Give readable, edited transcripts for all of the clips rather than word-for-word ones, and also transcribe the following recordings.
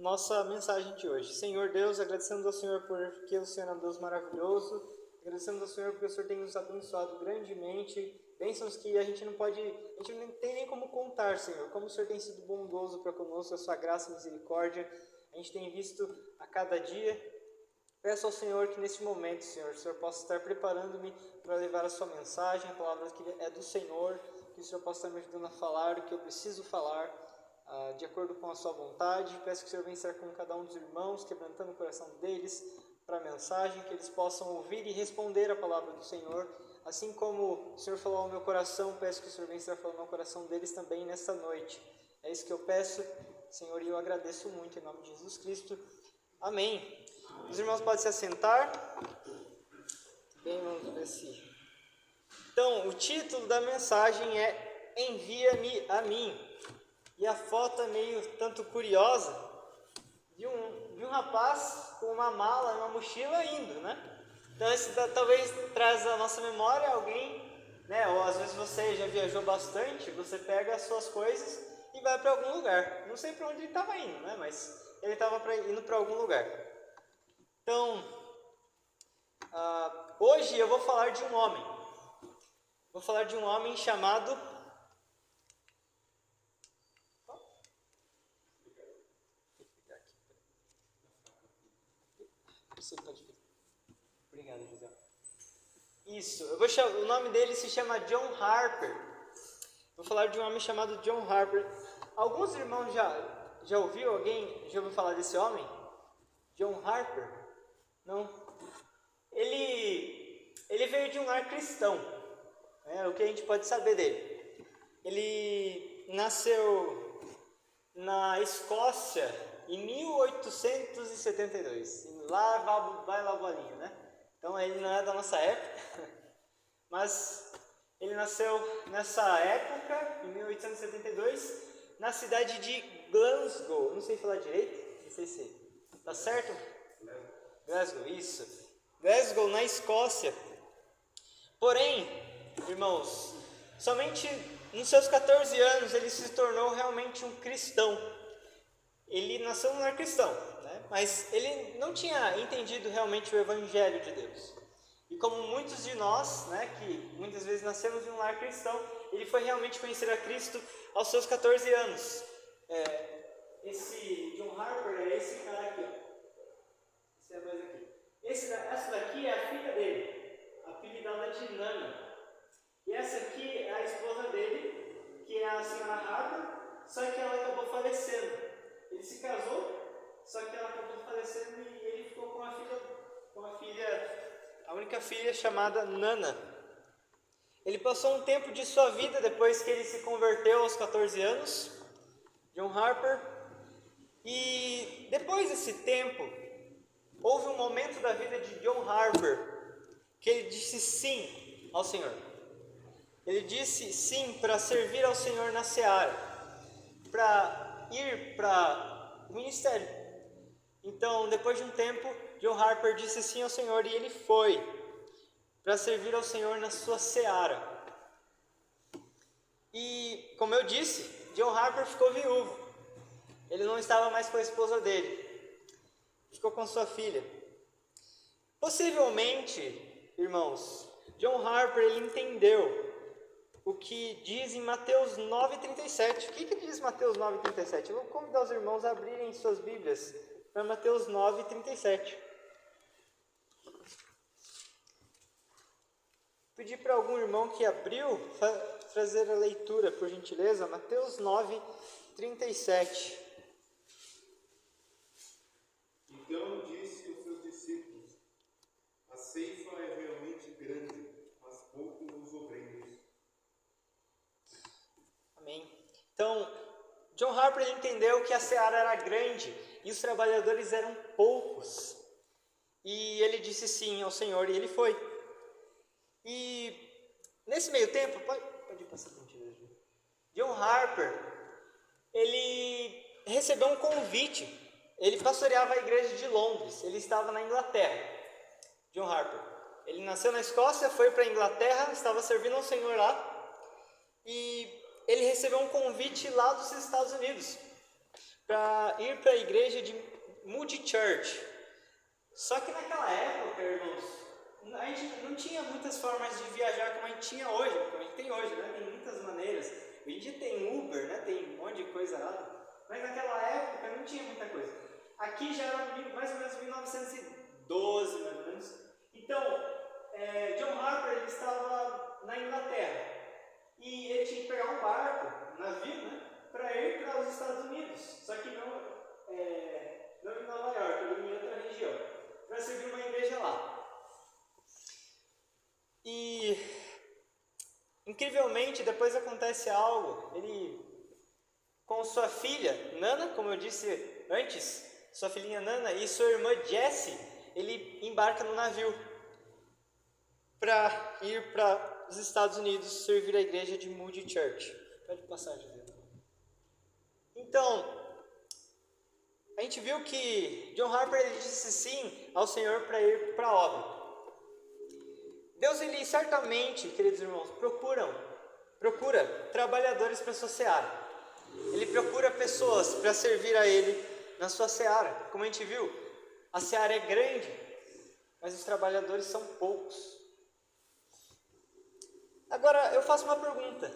nossa mensagem de hoje. Senhor Deus, agradecemos ao Senhor porque o Senhor é um Deus maravilhoso. Agradecemos ao Senhor porque o Senhor tem nos abençoado grandemente. Bênçãos que a gente não tem nem como contar, Senhor. Como o Senhor tem sido bondoso para conosco, a sua graça e misericórdia. A gente tem visto a cada dia. Peço ao Senhor que neste momento, Senhor, o Senhor possa estar preparando-me para levar a sua mensagem, a palavra que é do Senhor, que o Senhor possa estar me ajudando a falar o que eu preciso falar, de acordo com a sua vontade. Peço que o Senhor venha estar com cada um dos irmãos, quebrantando o coração deles para a mensagem, que eles possam ouvir e responder a palavra do Senhor. Assim como o Senhor falou ao meu coração, peço que o Senhor venha estar falando ao coração deles também nesta noite. É isso que eu peço, Senhor, e eu agradeço muito em nome de Jesus Cristo. Amém. Os irmãos podem se assentar. Bem, vamos ver se... Então, o título da mensagem é Envia-me a mim. E a foto é meio tanto curiosa de um rapaz com uma mala e uma mochila indo, né? Então, isso talvez traz à nossa memória alguém, né? Ou às vezes você já viajou bastante, você pega as suas coisas e vai para algum lugar. Não sei para onde ele estava indo, né? Mas ele estava indo para algum lugar. Então, hoje eu vou falar de um homem. Vou falar de um homem chamado... Obrigado, José. Isso, o nome dele se chama John Harper. Vou falar de um homem chamado John Harper. Alguns irmãos já ouviu? Alguém já ouviu falar desse homem? John Harper? Não? Ele veio de um lar cristão. É o que a gente pode saber dele. Ele nasceu na Escócia em 1872. Lá vai lá bolinha, né? Então ele não é da nossa época, mas ele nasceu nessa época, em 1872, na cidade de Glasgow. Não sei falar direito, não sei se tá certo. Glasgow, isso. Glasgow, na Escócia. Porém, irmãos, somente nos seus 14 anos ele se tornou realmente um cristão. Ele nasceu num lar cristão, né? Mas ele não tinha entendido realmente o Evangelho de Deus. E como muitos de nós, né, que muitas vezes nascemos em um lar cristão, ele foi realmente conhecer a Cristo aos seus 14 anos. Esse John Harper é esse cara aqui, ó. Esse é mais aqui. Essa daqui é a filha dele, apelidada de Nana. E essa aqui é a esposa dele, que é a senhora Harper, só que ela acabou falecendo. Ele se casou, só que ela acabou falecendo e ele ficou com a única filha chamada Nana. Ele passou um tempo de sua vida depois que ele se converteu aos 14 anos, John Harper, e depois desse tempo, houve um momento da vida de John Harper que ele disse sim ao Senhor. Ele disse sim para servir ao Senhor na seara, para ir para o ministério. Então, depois de um tempo, John Harper disse sim ao Senhor e ele foi para servir ao Senhor na sua seara. E, como eu disse, John Harper ficou viúvo. Ele não estava mais com a esposa dele. Ficou com sua filha. Possivelmente, irmãos, John Harper ele entendeu o que diz em Mateus 9,37. O que diz Mateus 9,37? Eu vou convidar os irmãos a abrirem suas Bíblias para Mateus 9,37. Pedir para algum irmão que abriu trazer a leitura, por gentileza. Mateus 9,37. Então disse aos seus discípulos: a ceifa é realmente grande, mas poucos os obreiros. Amém. Então, John Harper entendeu que a seara era grande e os trabalhadores eram poucos. E ele disse sim ao Senhor e ele foi. E nesse meio tempo, pode passar contigo, John Harper, ele recebeu um convite. Ele pastoreava a igreja de Londres. Ele estava na Inglaterra. John Harper. Ele nasceu na Escócia, foi para a Inglaterra, estava servindo ao Senhor lá. E ele recebeu um convite lá dos Estados Unidos para ir para a igreja de Moody Church. Só que naquela época, irmãos, a gente não tinha muitas formas de viajar como a gente tinha hoje, como a gente tem hoje, né? Tem muitas maneiras. Hoje em dia tem Uber, né? Tem um monte de coisa lá, mas naquela época não tinha muita coisa. Aqui já era mais ou menos 1912, mais ou menos. Então, John Harper ele estava na Inglaterra e ele tinha que pegar um barco, um navio, né? Para ir para os Estados Unidos. Só que não em Nova York, ele em outra região, para servir uma igreja lá. E incrivelmente depois acontece algo. Ele, com sua filha Nana, como eu disse antes, sua filhinha Nana e sua irmã Jessie, ele embarca no navio para ir para os Estados Unidos servir a igreja de Moody Church. Pode passar, José. Então, a gente viu que John Harper ele disse sim ao Senhor para ir para a obra. Deus, ele certamente, queridos irmãos, procura trabalhadores para a sua seara. Ele procura pessoas para servir a Ele na sua seara. Como a gente viu, a seara é grande, mas os trabalhadores são poucos. Agora, eu faço uma pergunta.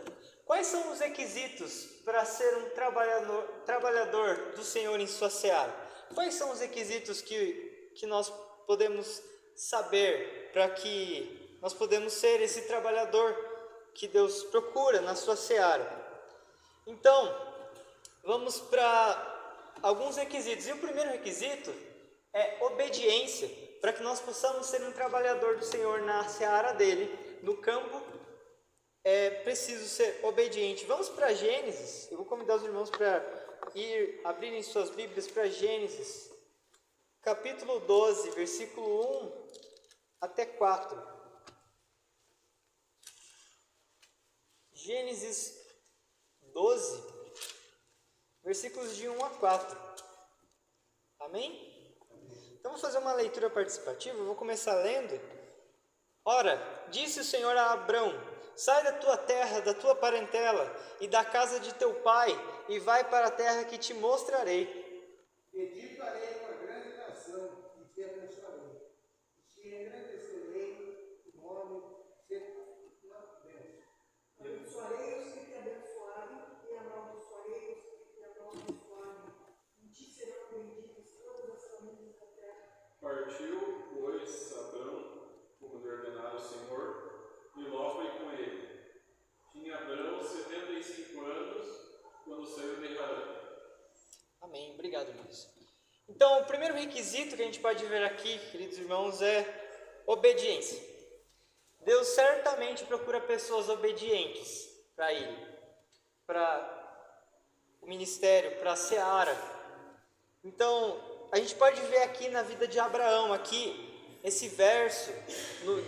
Quais são os requisitos para ser um trabalhador do Senhor em sua seara? Quais são os requisitos que nós podemos saber para que nós podemos ser esse trabalhador que Deus procura na sua seara? Então, vamos para alguns requisitos. E o primeiro requisito é obediência, para que nós possamos ser um trabalhador do Senhor na seara dele, no campo. É preciso ser obediente. Vamos para Gênesis. Eu vou convidar os irmãos para abrirem suas Bíblias para Gênesis, capítulo 12, versículo 1 até 4. Gênesis 12, versículos de 1 a 4. Amém? Então vamos fazer uma leitura participativa. Eu vou começar lendo. Ora, disse o Senhor a Abrão: sai da tua terra, da tua parentela e da casa de teu pai, e vai para a terra que te mostrarei. E te farei uma grande nação, e te abençoarei. E te engrandecerei, o nome será uma bênção. Abençoarei os que te abençoarem, e amaldiçoarei os que te amaldiçoarem. Em ti serão benditas todas as famílias da terra. Partiu, pois, Abrão, como lhe ordenara o Senhor, e Ló foi com ele. Tinha Abrão 75 anos, quando saiu de Harã. Amém. Obrigado, irmãos. Então, o primeiro requisito que a gente pode ver aqui, queridos irmãos, é obediência. Deus certamente procura pessoas obedientes para Ele, para o ministério, para a seara. Então, a gente pode ver aqui na vida de Abraão, aqui, esse verso,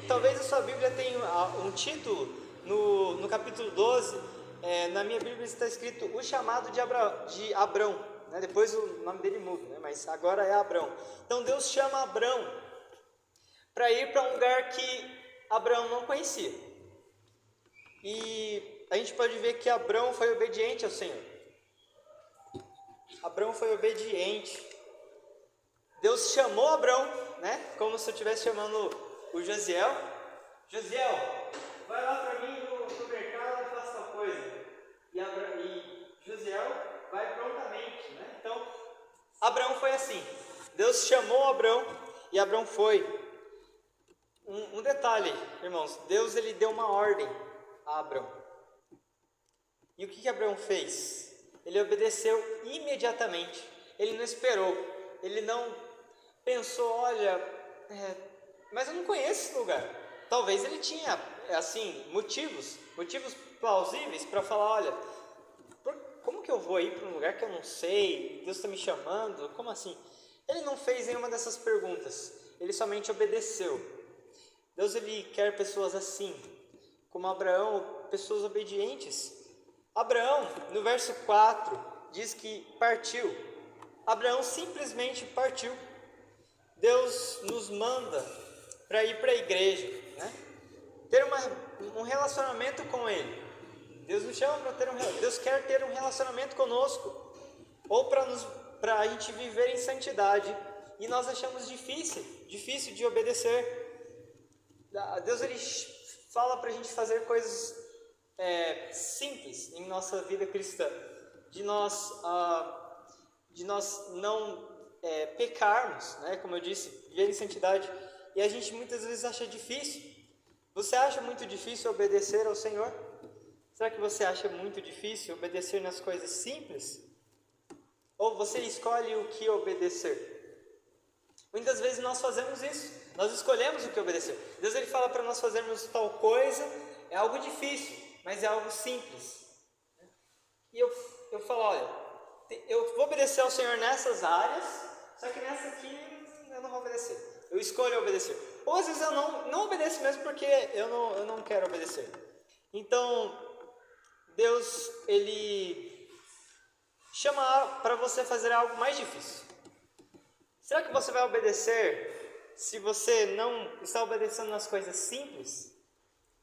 talvez a sua Bíblia tenha um título, no capítulo 12, na minha Bíblia está escrito o chamado de Abrão. Né? Depois o nome dele muda, né? Mas agora é Abrão. Então Deus chama Abrão para ir para um lugar que Abrão não conhecia. E a gente pode ver que Abrão foi obediente ao Senhor. Abrão foi obediente. Deus chamou Abrão, né? Como se eu estivesse chamando o Josiel. Josiel, vai lá para mim no mercado e faça tal coisa. E Josiel vai prontamente, né? Então, Abrão foi assim. Deus chamou Abrão e Abrão foi. Um detalhe, irmãos. Deus ele deu uma ordem a Abrão. E o que Abrão fez? Ele obedeceu imediatamente. Ele não esperou. Ele não pensou, olha, mas eu não conheço esse lugar. Talvez ele tinha, assim, motivos plausíveis para falar, olha, como que eu vou ir para um lugar que eu não sei? Deus está me chamando? Como assim? Ele não fez nenhuma dessas perguntas. Ele somente obedeceu. Deus ele quer pessoas assim, como Abraão, pessoas obedientes. Abraão, no verso 4, diz que partiu. Abraão simplesmente partiu. Deus nos manda para ir para a igreja, né? Ter um relacionamento com Ele. Deus nos chama para Deus quer ter um relacionamento conosco. ou para a gente viver em santidade, e nós achamos difícil de obedecer. Deus ele fala para a gente fazer coisas simples em nossa vida cristã, de nós não pecarmos, né? Como eu disse, viver em santidade, e a gente muitas vezes acha difícil. Você acha muito difícil obedecer ao Senhor? Será que você acha muito difícil obedecer nas coisas simples? Ou você escolhe o que obedecer? Muitas vezes nós fazemos isso, nós escolhemos o que obedecer. Deus ele fala para nós fazermos tal coisa, é algo difícil, mas é algo simples. E eu falo, olha, eu vou obedecer ao Senhor nessas áreas, só que nessa aqui eu não vou obedecer. Eu escolho obedecer. Ou às vezes eu não obedeço mesmo porque eu não quero obedecer. Então, Deus ele chama para você fazer algo mais difícil. Será que você vai obedecer se você não está obedecendo nas coisas simples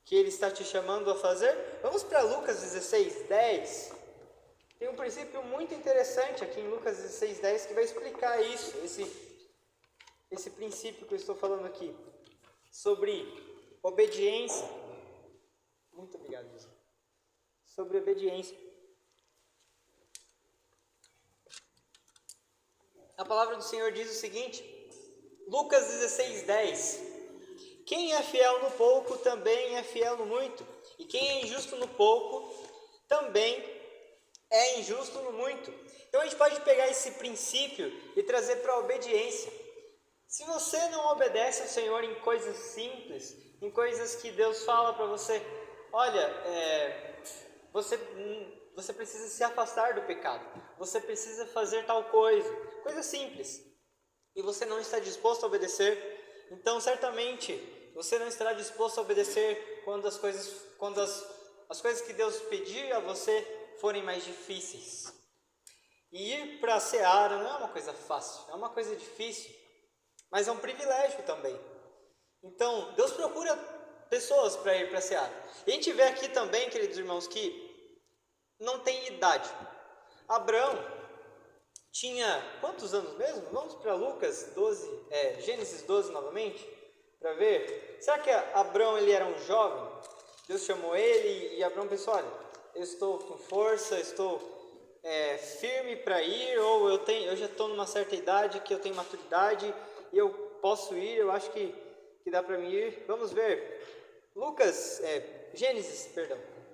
que Ele está te chamando a fazer? Vamos para Lucas 16:10. Tem um princípio muito interessante aqui em Lucas 16:10 que vai explicar isso, esse princípio que eu estou falando aqui, sobre obediência. Muito obrigado, Jesus. Sobre obediência. A palavra do Senhor diz o seguinte, Lucas 16:10: quem é fiel no pouco também é fiel no muito, e quem é injusto no pouco também é injusto no muito. Então a gente pode pegar esse princípio e trazer para a obediência. Se você não obedece ao Senhor em coisas simples, em coisas que Deus fala para você, olha, você precisa se afastar do pecado, você precisa fazer tal coisa simples, e você não está disposto a obedecer, então certamente você não estará disposto a obedecer quando as coisas que Deus pedir a você forem mais difíceis. E ir para a seara não é uma coisa fácil, é uma coisa difícil, mas é um privilégio também. Então Deus procura pessoas para ir para a seara. E a gente vê aqui também, queridos irmãos, que não tem idade. Abraão tinha quantos anos mesmo? Vamos para Gênesis 12 novamente, para ver. Será que Abraão ele era um jovem? Deus chamou ele e Abraão pensou, olha, eu estou com força, estou firme para ir, ou eu já estou numa certa idade, que eu tenho maturidade, e eu posso ir, eu acho que dá para mim ir. Vamos ver. Gênesis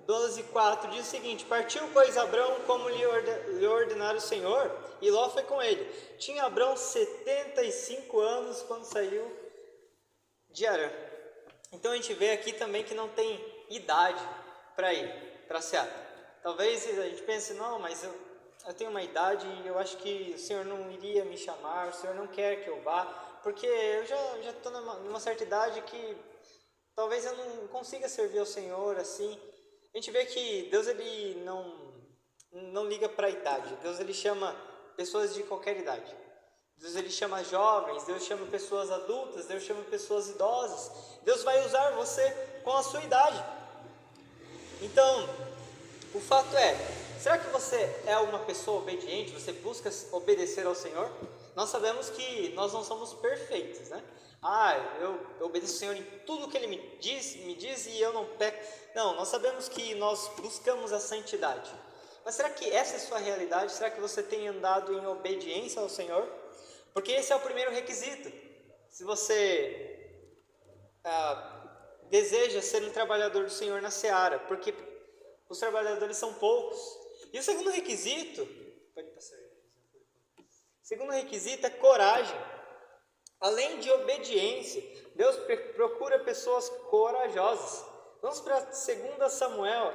12:4 diz o seguinte: partiu, pois, Abrão como lhe ordenara o Senhor, e Ló foi com ele. Tinha Abrão 75 anos quando saiu de Harã. Então a gente vê aqui também que não tem idade para ir para a seara. Talvez a gente pense, não, mas eu tenho uma idade e eu acho que o Senhor não iria me chamar, o Senhor não quer que eu vá, porque eu já estou numa certa idade que talvez eu não consiga servir ao Senhor assim. A gente vê que Deus ele não liga para a idade. Deus ele chama pessoas de qualquer idade. Deus ele chama jovens, Deus chama pessoas adultas, Deus chama pessoas idosas. Deus vai usar você com a sua idade. Então, o fato é, será que você é uma pessoa obediente? Você busca obedecer ao Senhor? Nós sabemos que nós não somos perfeitos, né? Eu obedeço ao Senhor em tudo que Ele me diz e eu não peco. Não, nós sabemos que nós buscamos a santidade. Mas será que essa é a sua realidade? Será que você tem andado em obediência ao Senhor? Porque esse é o primeiro requisito. Se você deseja ser um trabalhador do Senhor na seara, porque os trabalhadores são poucos. E o segundo requisito, é coragem. Além de obediência, Deus procura pessoas corajosas. Vamos para 1 Samuel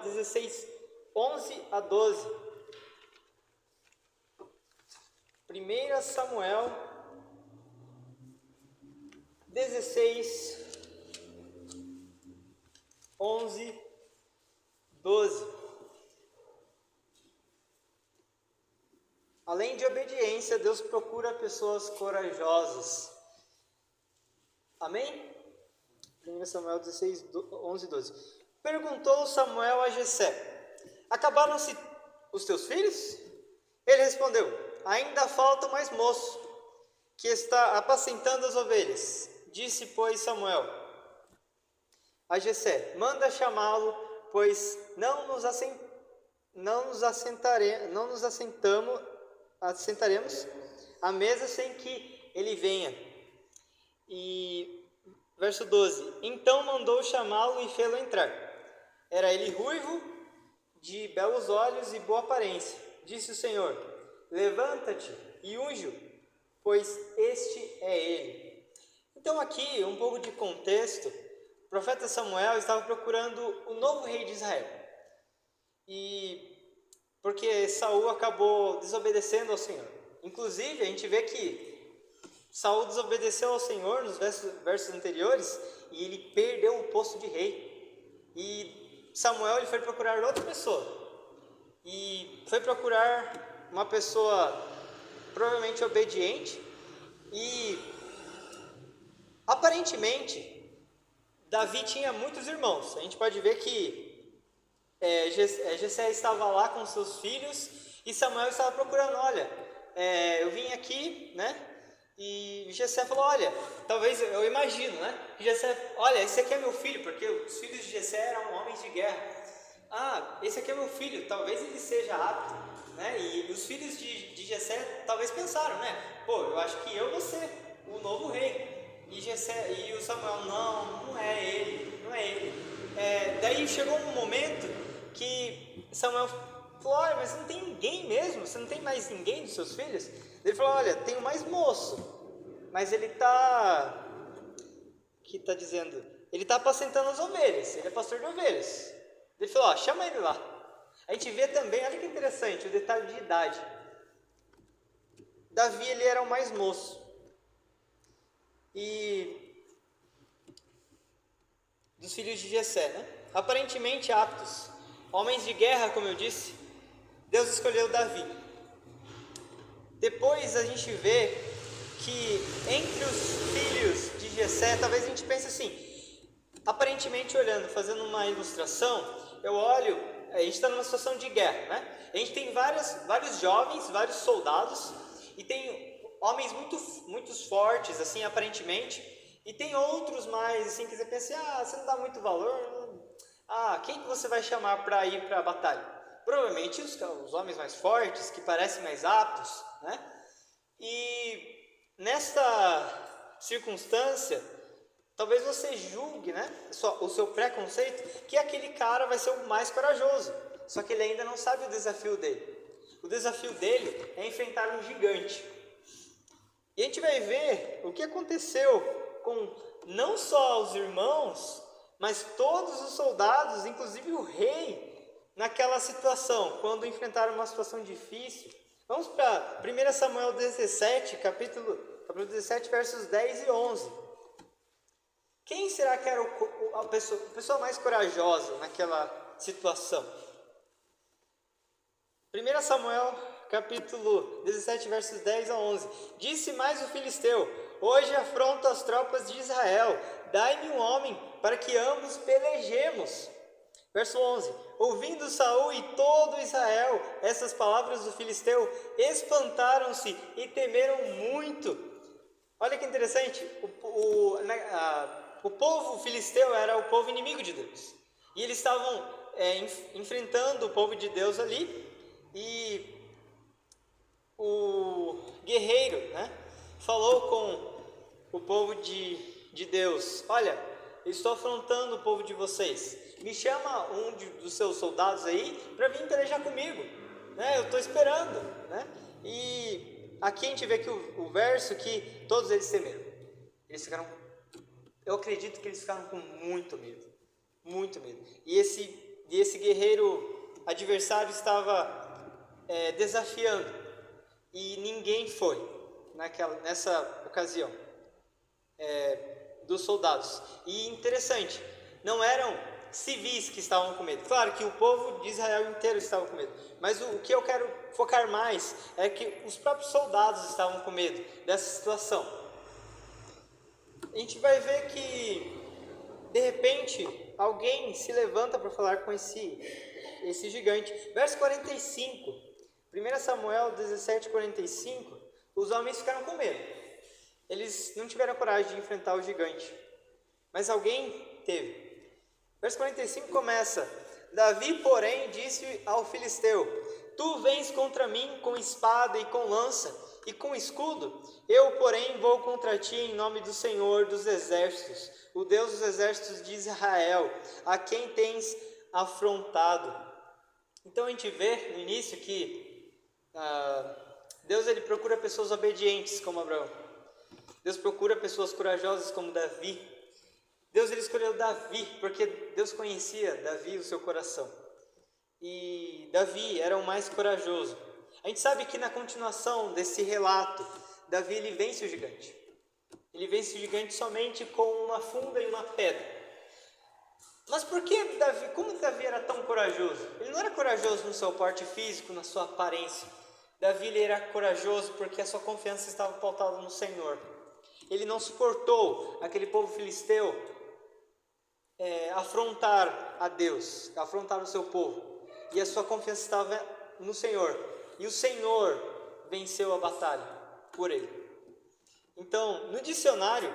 16, 11 a 12. 1 Samuel 16, 11, 12. Além de obediência, Deus procura pessoas corajosas. Amém? 1 Samuel 16, 11, 12. Perguntou Samuel a Jessé: acabaram-se os teus filhos? Ele respondeu: ainda falta mais moço, que está apacentando as ovelhas. Disse, pois, Samuel a Jessé: manda chamá-lo, pois não nos assentaremos à mesa sem que ele venha. E verso 12: então mandou chamá-lo e fê-lo entrar. Era ele ruivo, de belos olhos e boa aparência. Disse o Senhor: levanta-te e unge-o, pois este é ele. Então aqui, um pouco de contexto, o profeta Samuel estava procurando o novo rei de Israel. E porque Saul acabou desobedecendo ao Senhor. Inclusive, a gente vê que Saul desobedeceu ao Senhor nos versos anteriores e ele perdeu o posto de rei. E Samuel ele foi procurar outra pessoa. E foi procurar uma pessoa provavelmente obediente. E aparentemente Davi tinha muitos irmãos. A gente pode ver que Jessé estava lá com seus filhos e Samuel estava procurando. Olha, eu vim aqui, né? E Jessé falou: olha, talvez, eu imagino, né? Jessé, olha, esse aqui é meu filho, porque os filhos de Jessé eram homens de guerra. Ah, esse aqui é meu filho, talvez ele seja apto, né? E os filhos de Jessé talvez pensaram, né? Pô, eu acho que eu vou ser o novo rei. E o Samuel: não é ele, não é ele. Daí chegou um momento que Samuel falou: olha, mas não tem ninguém mesmo? Você não tem mais ninguém dos seus filhos? Ele falou: olha, tenho mais moço, mas ele está... O que está dizendo? Ele está apacentando as ovelhas, ele é pastor de ovelhas. Ele falou: chama ele lá. A gente vê também, olha que interessante, o detalhe de idade. Davi, ele era o mais moço. E dos filhos de Jessé, né? Aparentemente aptos, homens de guerra, como eu disse. Deus escolheu Davi. Depois a gente vê que entre os filhos de Jessé, talvez a gente pense assim, aparentemente olhando, fazendo uma ilustração, eu olho, a gente está numa situação de guerra, né? A gente tem vários jovens, vários soldados, e tem homens muito fortes, assim, aparentemente, e tem outros mais, assim, que você pensa: você não dá muito valor, quem que você vai chamar para ir para a batalha? Provavelmente os homens mais fortes, que parecem mais aptos, né? E nesta circunstância, talvez você julgue, né, o seu preconceito, que aquele cara vai ser o mais corajoso, só que ele ainda não sabe o desafio dele. O desafio dele é enfrentar um gigante. E a gente vai ver o que aconteceu com não só os irmãos, mas todos os soldados, inclusive o rei, naquela situação, quando enfrentaram uma situação difícil. Vamos para 1 Samuel 17, capítulo 17, versos 10 e 11. Quem será que era a pessoa mais corajosa naquela situação? 1 Samuel, capítulo 17, versos 10 a 11. Disse mais o filisteu: hoje afronto as tropas de Israel, dai-me um homem para que ambos pelejemos. Verso 11. Ouvindo Saul e todo Israel essas palavras do filisteu, espantaram-se e temeram muito. Olha que interessante, o povo filisteu era o povo inimigo de Deus. E eles estavam enfrentando o povo de Deus ali. E o guerreiro, né, falou com o povo de Deus: olha, eu estou afrontando o povo de vocês. Me chama um dos seus soldados aí para vir pelejar comigo, né? Eu estou esperando, né? E aqui a gente vê que o verso que todos eles temeram. Eles ficaram, eu acredito que eles ficaram com muito medo, muito medo. E esse guerreiro adversário estava desafiando, e ninguém foi nessa ocasião dos soldados. E interessante, não eram civis que estavam com medo. Claro que o povo de Israel inteiro estava com medo, mas o que eu quero focar mais é que os próprios soldados estavam com medo dessa situação. A gente vai ver que de repente alguém se levanta para falar com esse gigante. Verso 45, 1 Samuel 17:45, os homens ficaram com medo. Eles não tiveram coragem de enfrentar o gigante, mas alguém teve. Verso 45 começa: Davi, porém, disse ao filisteu: Tu vens contra mim com espada e com lança e com escudo, eu, porém, vou contra ti em nome do Senhor dos exércitos, o Deus dos exércitos de Israel, a quem tens afrontado. Então a gente vê no início que Deus ele procura pessoas obedientes como Abraão. Deus procura pessoas corajosas como Davi. Deus ele escolheu Davi porque Deus conhecia Davi, o seu coração. E Davi era o mais corajoso. A gente sabe que na continuação desse relato, Davi ele vence o gigante. Ele vence o gigante somente com uma funda e uma pedra. Mas por que Davi, como Davi era tão corajoso? Ele não era corajoso no seu porte físico, na sua aparência. Davi ele era corajoso porque a sua confiança estava pautada no Senhor. Ele não suportou aquele povo filisteu afrontar a Deus, afrontar o seu povo. E a sua confiança estava no Senhor. E o Senhor venceu a batalha por ele. Então, no dicionário,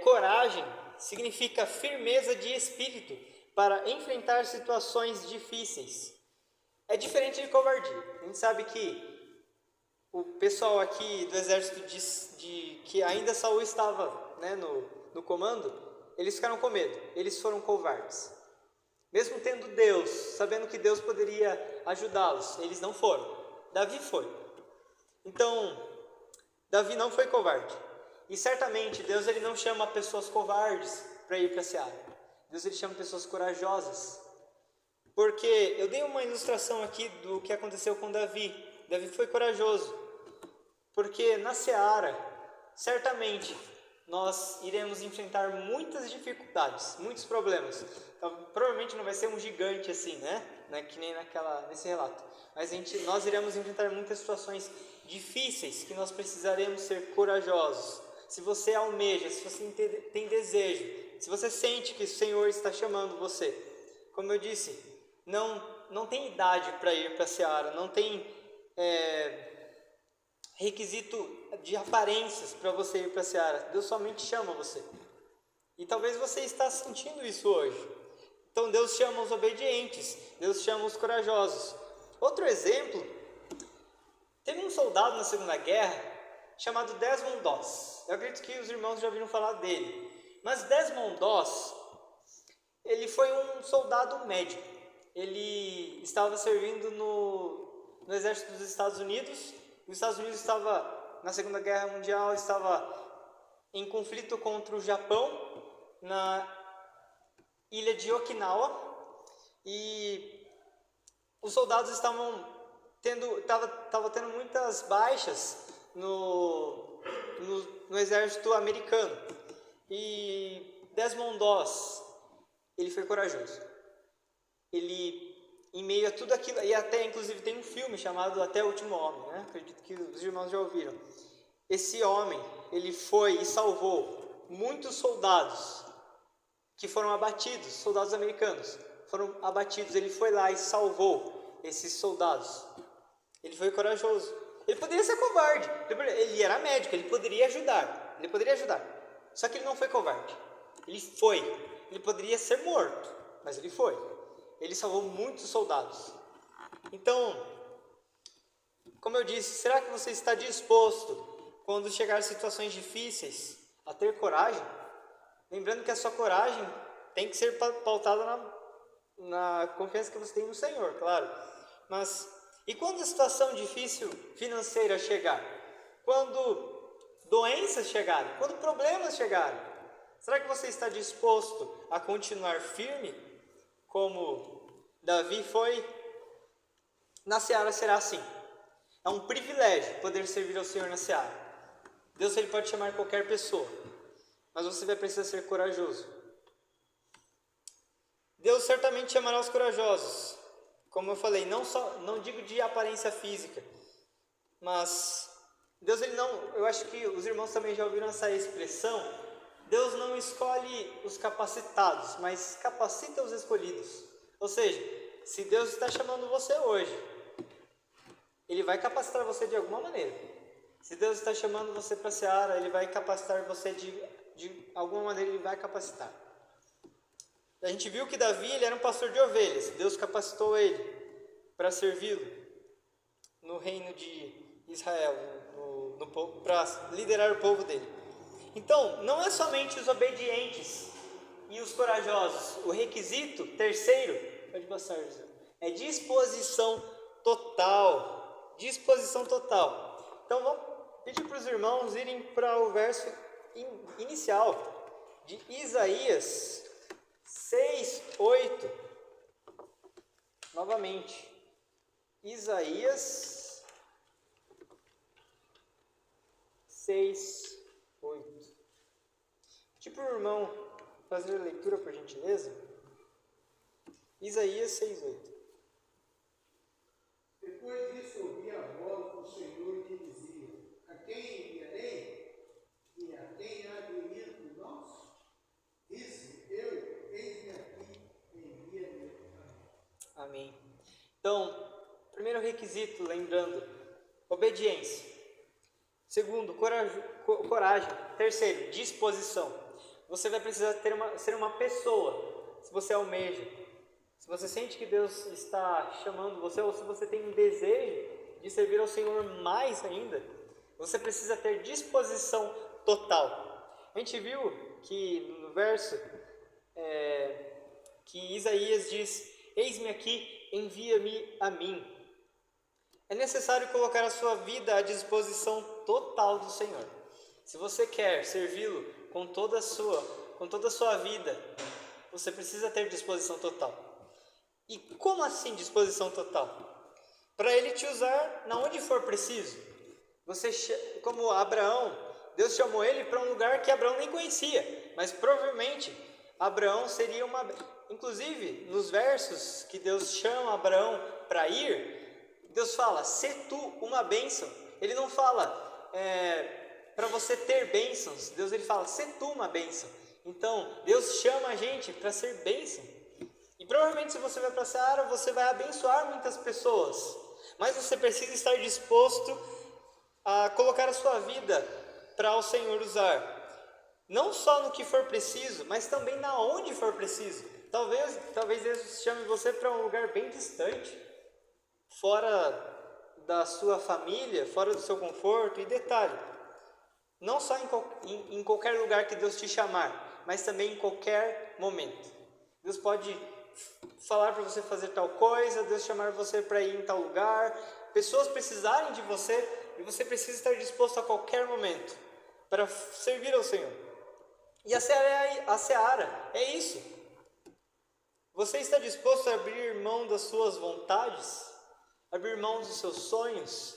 coragem significa firmeza de espírito para enfrentar situações difíceis. É diferente de covardia. A gente sabe que o pessoal aqui do exército que ainda Saul estava no comando, eles ficaram com medo, eles foram covardes. Mesmo tendo Deus, sabendo que Deus poderia ajudá-los, eles não foram. Davi foi. Então, Davi não foi covarde. E certamente Deus ele não chama pessoas covardes para ir para a seara. Deus ele chama pessoas corajosas. Porque eu dei uma ilustração aqui do que aconteceu com Davi. Davi foi corajoso. Porque na seara, certamente, nós iremos enfrentar muitas dificuldades, muitos problemas. Então, provavelmente não vai ser um gigante assim, que nem nesse relato. Mas nós iremos enfrentar muitas situações difíceis que nós precisaremos ser corajosos. Se você almeja, se você tem desejo, se você sente que o Senhor está chamando você, como eu disse, não tem idade para ir para a seara, não tem requisito de aparências para você ir para a seara. Deus somente chama você. E talvez você está sentindo isso hoje. Então Deus chama os obedientes, Deus chama os corajosos. Outro exemplo, teve um soldado na Segunda Guerra chamado Desmond Doss. Eu acredito que os irmãos já ouviram falar dele. Mas Desmond Doss, ele foi um soldado médico. Ele estava servindo no exército dos Estados Unidos. Os Estados Unidos estava, na Segunda Guerra Mundial, estava em conflito contra o Japão, na ilha de Okinawa, e os soldados estavam tendo muitas baixas no exército americano. E Desmond Doss, ele foi corajoso. Ele, em meio a tudo aquilo, e até inclusive tem um filme chamado Até o Último Homem, acredito que os irmãos já ouviram. Esse homem, ele foi e salvou muitos soldados que foram abatidos, soldados americanos foram abatidos. Ele foi lá e salvou esses soldados. Ele foi corajoso. Ele poderia ser covarde, ele era médico, ele poderia ajudar, só que ele não foi covarde. Ele poderia ser morto, mas ele foi. Ele salvou muitos soldados. Então, como eu disse, será que você está disposto, quando chegar situações difíceis, a ter coragem? Lembrando que a sua coragem tem que ser pautada na confiança que você tem no Senhor, claro. Mas, e quando a situação difícil financeira chegar? Quando doenças chegarem? Quando problemas chegarem? Será que você está disposto a continuar firme, como Davi foi? Na seara será assim. É um privilégio poder servir ao Senhor na seara. Deus ele pode chamar qualquer pessoa, mas você vai precisar ser corajoso. Deus certamente chamará os corajosos. Como eu falei, não digo de aparência física, mas Deus ele não, eu acho que os irmãos também já ouviram essa expressão. Deus não escolhe os capacitados, mas capacita os escolhidos. Ou seja, se Deus está chamando você hoje, Ele vai capacitar você de alguma maneira. Se Deus está chamando você para a seara, Ele vai capacitar você de alguma maneira, Ele vai capacitar. A gente viu que Davi, ele era um pastor de ovelhas. Deus capacitou ele para servi-lo no reino de Israel, para liderar o povo dele. Então, não é somente os obedientes e os corajosos. O requisito terceiro, pode passar, é disposição total. Disposição total. Então, vamos pedir para os irmãos irem para o verso inicial de Isaías 6:8. Novamente, Isaías 6:8. Tipo o irmão fazer a leitura, por gentileza. Isaías 6:8. Depois disso ouvi a voz do Senhor que dizia: a quem enviarei? E a quem há de ir por nós? Disse eu: eis-me aqui, envia-me a mim. Amém. Então, primeiro requisito, lembrando, obediência. Segundo, coragem. Terceiro, disposição. Você vai precisar ser uma pessoa, se você almeja. Se você sente que Deus está chamando você, ou se você tem um desejo de servir ao Senhor mais ainda, você precisa ter disposição total. A gente viu que no verso que Isaías diz: eis-me aqui, envia-me a mim. É necessário colocar a sua vida à disposição total do Senhor. Se você quer servi-lo com toda a sua vida, você precisa ter disposição total. E como assim disposição total? Para Ele te usar na onde for preciso. Como Abraão, Deus chamou ele para um lugar que Abraão nem conhecia, mas provavelmente Abraão seria uma... Inclusive, nos versos que Deus chama Abraão para ir, Deus fala: sê tu uma bênção. Ele não fala para você ter bênçãos. Deus, ele fala: sê tu uma bênção. Então, Deus chama a gente para ser bênção. E provavelmente, se você vai para a seara, você vai abençoar muitas pessoas. Mas você precisa estar disposto a colocar a sua vida para o Senhor usar. Não só no que for preciso, mas também na onde for preciso. Talvez Deus chame você para um lugar bem distante, fora da sua família, fora do seu conforto. E detalhe, não só em qualquer lugar que Deus te chamar, mas também em qualquer momento. Deus pode falar para você fazer tal coisa, Deus chamar você para ir em tal lugar, pessoas precisarem de você, e você precisa estar disposto a qualquer momento para servir ao Senhor. E a seara é isso. Você está disposto a abrir mão das suas vontades? Abrir mão dos seus sonhos?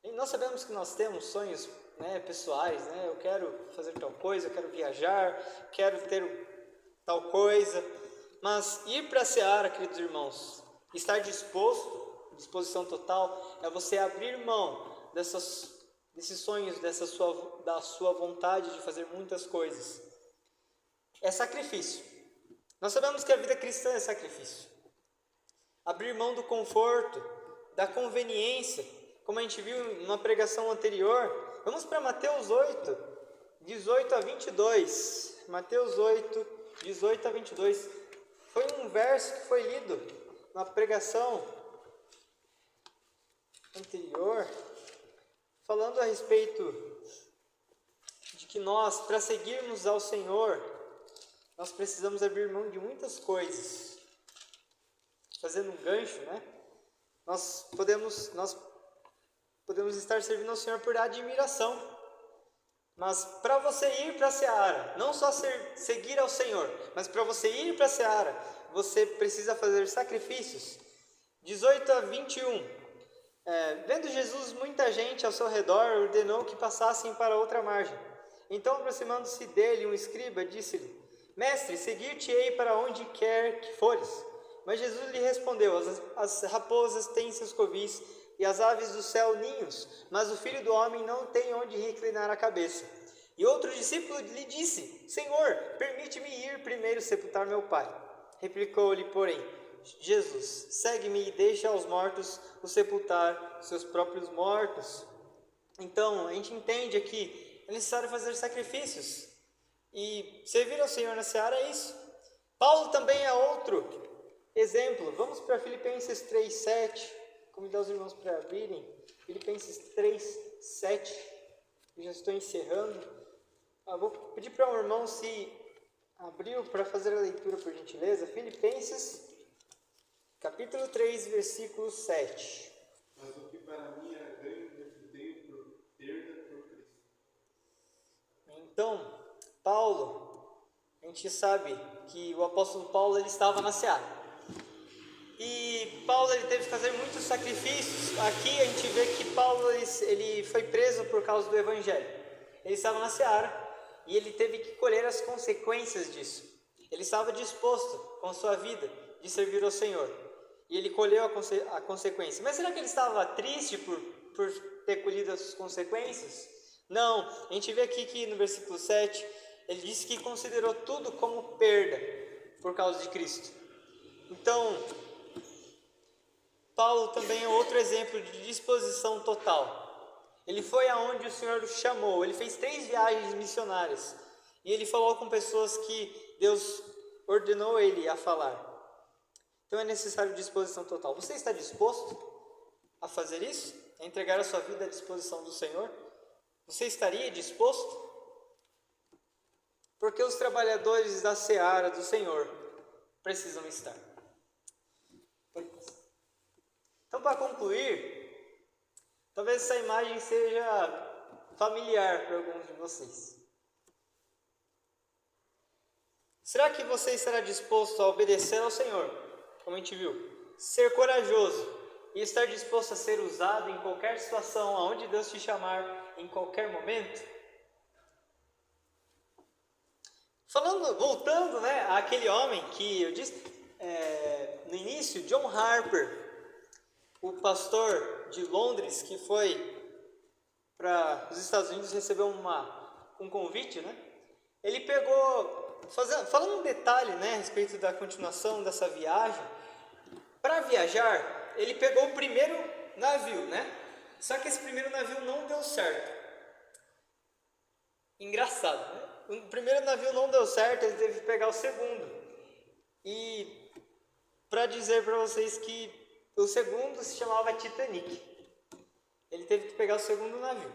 E nós sabemos que nós temos sonhos, pessoais, eu quero fazer tal coisa, eu quero viajar, quero ter tal coisa. Mas ir para a seara, queridos irmãos, estar disposição total, é você abrir mão desses sonhos, da sua vontade de fazer muitas coisas. É sacrifício. Nós sabemos que a vida cristã é sacrifício. Abrir mão do conforto, da conveniência, como a gente viu numa pregação anterior. Vamos para Mateus 8, 18 a 22. Mateus 8, 18 a 22. Foi um verso que foi lido na pregação anterior, falando a respeito de que nós, para seguirmos ao Senhor, nós precisamos abrir mão de muitas coisas. Fazendo um gancho, nós podemos estar servindo ao Senhor por admiração. Mas para você ir para a seara, não só seguir ao Senhor, mas para você ir para a seara, você precisa fazer sacrifícios. 18 a 21. Vendo Jesus muita gente ao seu redor, ordenou que passassem para outra margem. Então, aproximando-se dele, um escriba disse-lhe: Mestre, seguir-te-ei para onde quer que fores. Mas Jesus lhe respondeu: as raposas têm seus covis, e as aves do céu ninhos, mas o Filho do Homem não tem onde reclinar a cabeça. E outro discípulo lhe disse: Senhor, permite-me ir primeiro sepultar meu pai. Replicou-lhe, porém: Jesus, segue-me e deixa aos mortos os sepultar seus próprios mortos. Então, a gente entende aqui, é necessário fazer sacrifícios. E servir ao Senhor na seara é isso. Paulo também é outro exemplo. Vamos para Filipenses 3:7. Convidar os irmãos para abrirem. Filipenses 3:7. Eu já estou encerrando. Vou pedir para o irmão se abriu para fazer a leitura, por gentileza. Filipenses, capítulo 3, versículo 7. Mas o que para mim era ganho, reputei por perda por Cristo. Então, Paulo, a gente sabe que o apóstolo Paulo ele estava na seara. E Paulo ele teve que fazer muitos sacrifícios. Aqui a gente vê que Paulo ele foi preso por causa do evangelho. Ele estava na seara e ele teve que colher as consequências disso. Ele estava disposto com a sua vida de servir ao Senhor. E ele colheu a consequência. Mas será que ele estava triste por ter colhido as consequências? Não, a gente vê aqui que no versículo 7, ele disse que considerou tudo como perda por causa de Cristo. Então, Paulo também é outro exemplo de disposição total. Ele foi aonde o Senhor o chamou, ele fez 3 viagens missionárias. E ele falou com pessoas que Deus ordenou ele a falar. Então é necessário disposição total. Você está disposto a fazer isso? A entregar a sua vida à disposição do Senhor? Você estaria disposto? Porque os trabalhadores da seara do Senhor precisam estar. Então, para concluir, talvez essa imagem seja familiar para alguns de vocês. Será que você estará disposto a obedecer ao Senhor, como a gente viu? Ser corajoso e estar disposto a ser usado em qualquer situação, aonde Deus te chamar, em qualquer momento? Voltando, àquele homem que eu disse no início, John Harper, o pastor de Londres, que foi para os Estados Unidos receber um convite, ele pegou, falando um detalhe, a respeito da continuação dessa viagem. Para viajar, ele pegou o primeiro navio, Só que esse primeiro navio não deu certo. Engraçado, O primeiro navio não deu certo, ele teve que pegar o segundo. E para dizer para vocês que o segundo se chamava Titanic. Ele teve que pegar o segundo navio.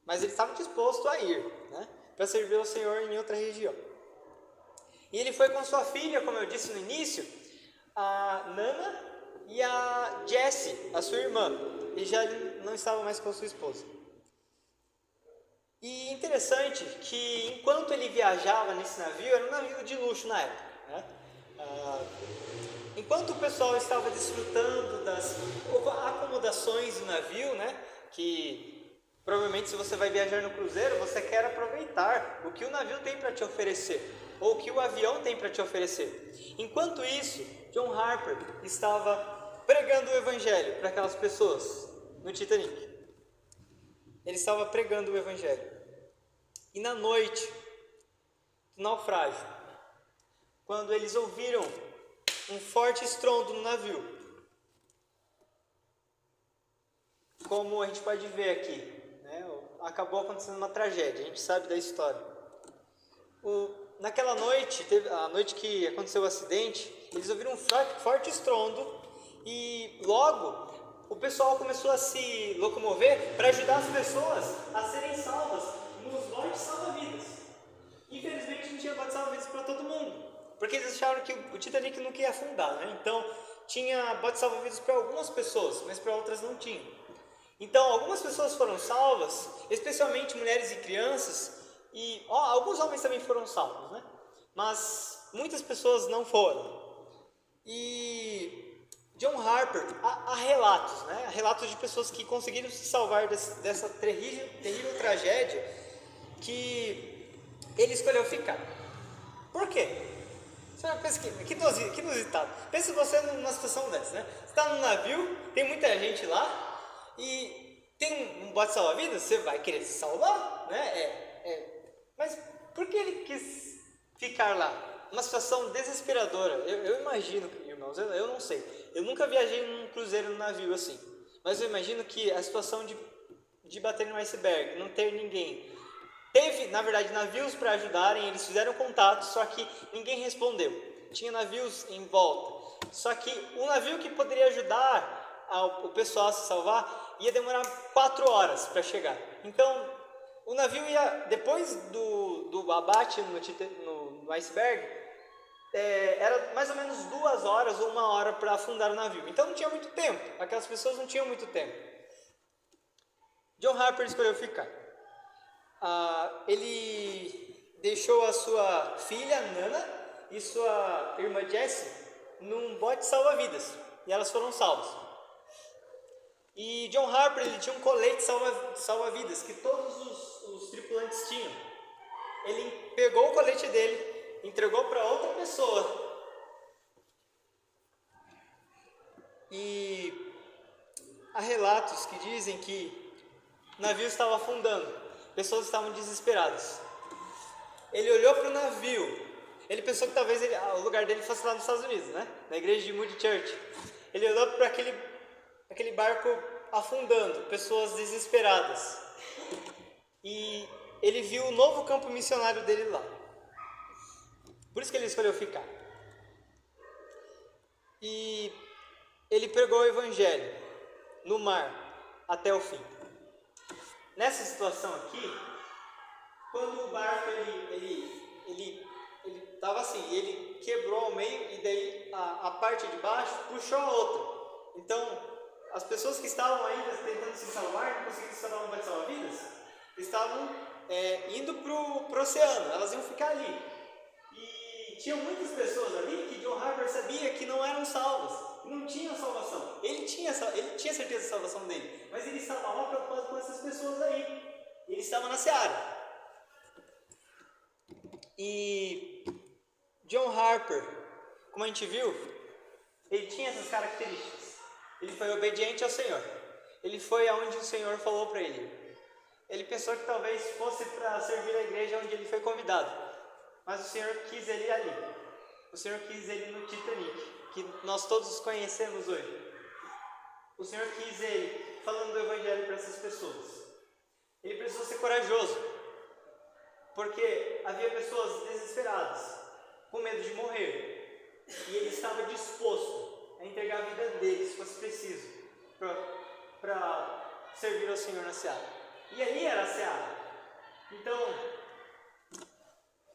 Mas ele estava disposto a ir, para servir ao Senhor em outra região. E ele foi com sua filha, como eu disse no início, a Nana e a Jessie, a sua irmã. Ele já não estava mais com sua esposa. E interessante que enquanto ele viajava nesse navio, era um navio de luxo na época, enquanto o pessoal estava desfrutando das acomodações do navio, que provavelmente se você vai viajar no cruzeiro, você quer aproveitar o que o navio tem para te oferecer, ou o que o avião tem para te oferecer. Enquanto isso, John Harper estava pregando o evangelho para aquelas pessoas no Titanic. Ele estava pregando o evangelho. E na noite do naufrágio, quando eles ouviram um forte estrondo no navio, como a gente pode ver aqui, acabou acontecendo uma tragédia, a gente sabe da história. Naquela noite, a noite que aconteceu o acidente, eles ouviram um forte estrondo e logo o pessoal começou a se locomover para ajudar as pessoas a serem salvas nos botes salva-vidas. Infelizmente não tinha bote salva-vidas para todo mundo, porque eles acharam que o Titanic nunca ia afundar, então tinha bote salva-vidas para algumas pessoas, mas para outras não tinha. Então algumas pessoas foram salvas, especialmente mulheres e crianças, e alguns homens também foram salvos, mas muitas pessoas não foram. E John Harper, há relatos, relatos de pessoas que conseguiram se salvar dessa terrível tragédia, que ele escolheu ficar. Por quê? Você pensa que inusitado. Pensa você numa situação dessa, Você está num navio, tem muita gente lá, e tem um bote salva-vidas, você vai querer se salvar, Mas por que ele quis ficar lá? Uma situação desesperadora. Eu imagino, irmãos, irmãos, eu não sei. Eu nunca viajei num cruzeiro no navio assim. Mas eu imagino que a situação de bater no iceberg, não ter ninguém. Teve, na verdade, navios para ajudarem, eles fizeram contato, só que ninguém respondeu. Tinha navios em volta. Só que o navio que poderia ajudar o pessoal a se salvar ia demorar 4 horas para chegar. Então, o navio ia, depois do abate no iceberg, era mais ou menos 2 horas ou 1 hora para afundar o navio. Então não tinha muito tempo, aquelas pessoas não tinham muito tempo. John Harper escolheu ficar. Ele deixou a sua filha, Nana, e sua irmã Jessie num bote salva-vidas, e elas foram salvas. E John Harper, ele tinha um colete salva-vidas que todos os tripulantes tinham. Ele pegou o colete dele, entregou para outra pessoa. E há relatos que dizem que o navio estava afundando, pessoas estavam desesperadas. Ele olhou para o navio, ele pensou que talvez o lugar dele fosse lá nos Estados Unidos, né? Na igreja de Moody Church. Ele olhou para aquele barco afundando, pessoas desesperadas. E ele viu o novo campo missionário dele lá. Por isso que ele escolheu ficar. E ele pregou o evangelho no mar até o fim. Nessa situação aqui, quando o barco ele estava assim, ele quebrou ao meio e daí a parte de baixo puxou a outra. Então, as pessoas que estavam ainda tentando se salvar, não conseguiram se salvar no bote salva-vidas, estavam indo para o oceano, elas iam ficar ali. E tinha muitas pessoas ali que John Harper sabia que não eram salvas, não tinham salvação. Ele tinha certeza da salvação dele, mas ele estava lá preocupado com essas pessoas aí. Ele estava na seara. E John Harper, como a gente viu, ele tinha essas características. Ele foi obediente ao Senhor. Ele foi aonde o Senhor falou para ele. Ele pensou que talvez fosse para servir a igreja onde ele foi convidado. Mas o Senhor quis ele ali. O Senhor quis ele no Titanic, que nós todos conhecemos hoje. O Senhor quis ele falando do evangelho para essas pessoas. Ele precisou ser corajoso, porque havia pessoas desesperadas, com medo de morrer. E ele estava disposto a entregar a vida dele, se fosse preciso, para servir ao Senhor na seara. E ali era a seara. Então,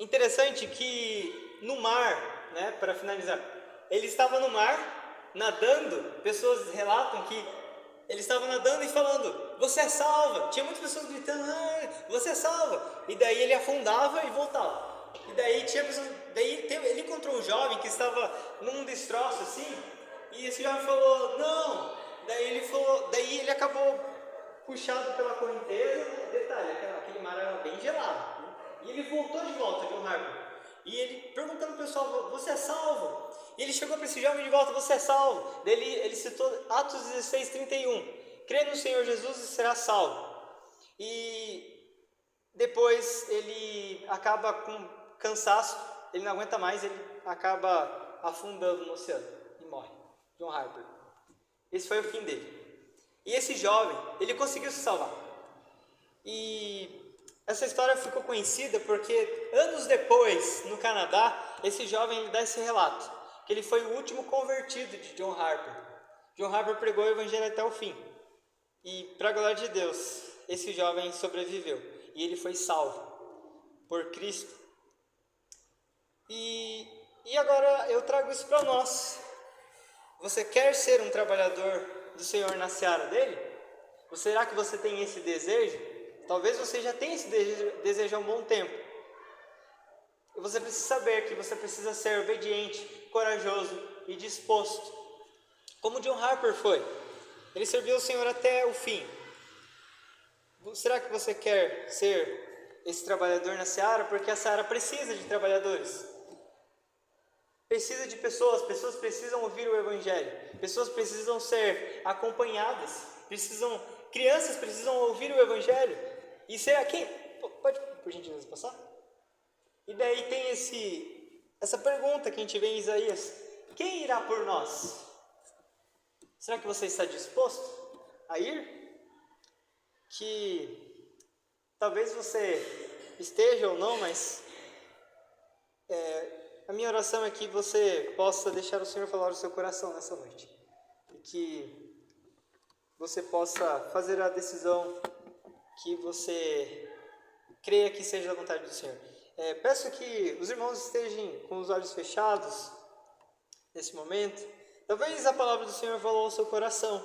interessante que no mar, né, para finalizar, ele estava no mar, nadando. Pessoas relatam que ele estava nadando e falando, você é salva. Tinha muitas pessoas gritando, você é salva. E daí ele afundava e voltava. E daí tinha pessoas, ele encontrou um jovem que estava num destroço assim, e esse jovem falou, não. Daí ele acabou puxado pela correnteza. Detalhe, aquele mar era bem gelado, né? E ele voltou de volta, John Harper. E ele perguntando ao pessoal, você é salvo? E ele chegou para esse jovem de volta, você é salvo? Daí ele citou Atos 16:31. Crê no Senhor Jesus e será salvo. E depois ele acaba com cansaço, ele não aguenta mais, ele acaba afundando no oceano e morre. John Harper. Esse foi o fim dele. E esse jovem, ele conseguiu se salvar. E essa história ficou conhecida porque anos depois, no Canadá, esse jovem ele dá esse relato, que ele foi o último convertido de John Harper. John Harper pregou o evangelho até o fim. E, para a glória de Deus, esse jovem sobreviveu. E ele foi salvo por Cristo. E agora eu trago isso para nós. Você quer ser um trabalhador do Senhor na seara dele? Ou será que você tem esse desejo? Talvez você já tenha esse desejo há um bom tempo. E você precisa saber que você precisa ser obediente, corajoso e disposto. Como John Harper foi. Ele serviu ao Senhor até o fim. Será que você quer ser esse trabalhador na seara? Porque a seara precisa de trabalhadores. Precisa de pessoas precisam ouvir o evangelho. Pessoas precisam ser acompanhadas. Crianças precisam ouvir o evangelho. E será que... Pode, por gentileza, passar? E daí tem essa pergunta que a gente vê em Isaías. quem irá por nós? Será que você está disposto a ir? Que talvez você esteja ou não, mas a minha oração é que você possa deixar o Senhor falar o seu coração nessa noite. E que você possa fazer a decisão que você creia que seja a vontade do Senhor. Peço que os irmãos estejam com os olhos fechados nesse momento. Talvez a palavra do Senhor falou ao seu coração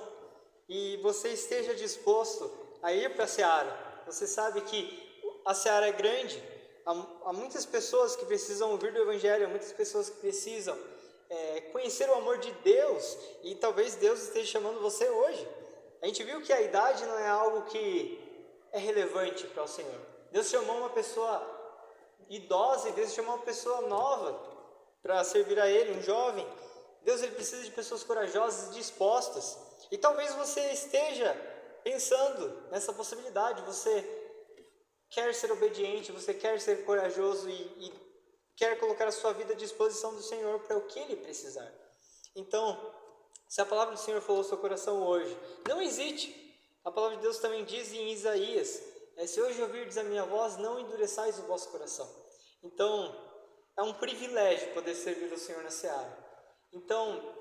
e você esteja disposto a ir para a seara. Você sabe que a seara é grande, há muitas pessoas que precisam ouvir do Evangelho, há muitas pessoas que precisam conhecer o amor de Deus e talvez Deus esteja chamando você hoje. A gente viu que a idade não é algo que é relevante para o Senhor. Deus chamou uma pessoa idosa e Deus chamou uma pessoa nova para servir a Ele, um jovem. Deus ele precisa de pessoas corajosas e dispostas. E talvez você esteja pensando nessa possibilidade. Você quer ser obediente, você quer ser corajoso e quer colocar a sua vida à disposição do Senhor para o que Ele precisar. Então, se a palavra do Senhor falou ao seu coração hoje, não hesite. A palavra de Deus também diz em Isaías, se hoje ouvirdes a minha voz, não endureçais o vosso coração. Então, é um privilégio poder servir o Senhor na seara. Então,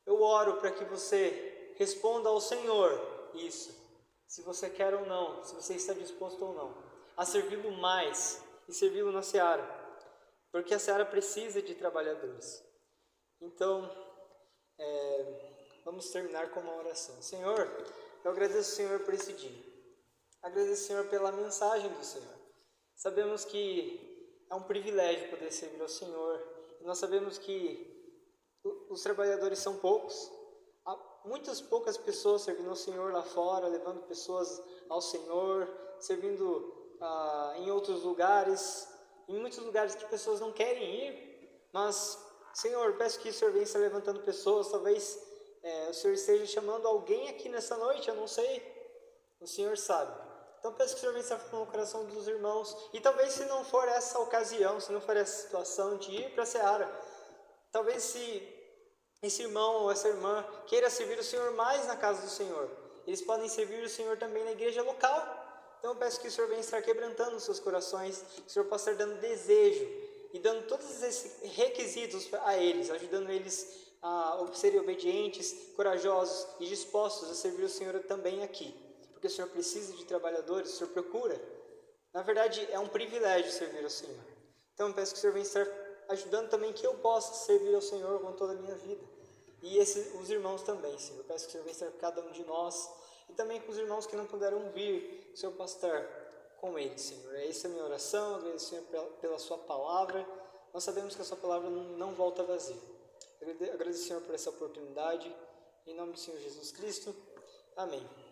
eu oro para que você responda ao Senhor isso, se você quer ou não, se você está disposto ou não, a servi-lo mais e servi-lo na seara, porque a seara precisa de trabalhadores. Então, vamos terminar com uma oração. Senhor, eu agradeço, Senhor, por esse dia. Agradeço, Senhor, pela mensagem do Senhor. Sabemos que é um privilégio poder servir ao Senhor. Nós sabemos que os trabalhadores são poucos. Há poucas pessoas servindo ao Senhor lá fora, levando pessoas ao Senhor, servindo em outros lugares, em muitos lugares que pessoas não querem ir. Mas, Senhor, peço que o Senhor venha estar levantando pessoas. Talvez o Senhor esteja chamando alguém aqui nessa noite, eu não sei. O Senhor sabe. Então peço que o Senhor venha estar falando no coração dos irmãos. E talvez se não for essa ocasião, se não for essa situação de ir para a seara, talvez se esse irmão ou essa irmã queira servir o Senhor mais na casa do Senhor, eles podem servir o Senhor também na igreja local. Então eu peço que o Senhor venha estar quebrantando os seus corações, que o Senhor possa estar dando desejo e dando todos esses requisitos a eles, ajudando eles a serem obedientes, corajosos e dispostos a servir o Senhor também aqui. Porque o Senhor precisa de trabalhadores, o Senhor procura. Na verdade, é um privilégio servir ao Senhor. Então eu peço que o Senhor venha estar ajudando também que eu possa servir ao Senhor com toda a minha vida. E os irmãos também, Senhor. Eu peço que o Senhor venha estar com cada um de nós. E também com os irmãos que não puderam vir, que o Senhor possa estar com eles, Senhor. Essa é a minha oração. Agradeço, Senhor, pela sua palavra. Nós sabemos que a sua palavra não volta vazia. Agradeço, Senhor, por essa oportunidade. Em nome do Senhor Jesus Cristo. Amém.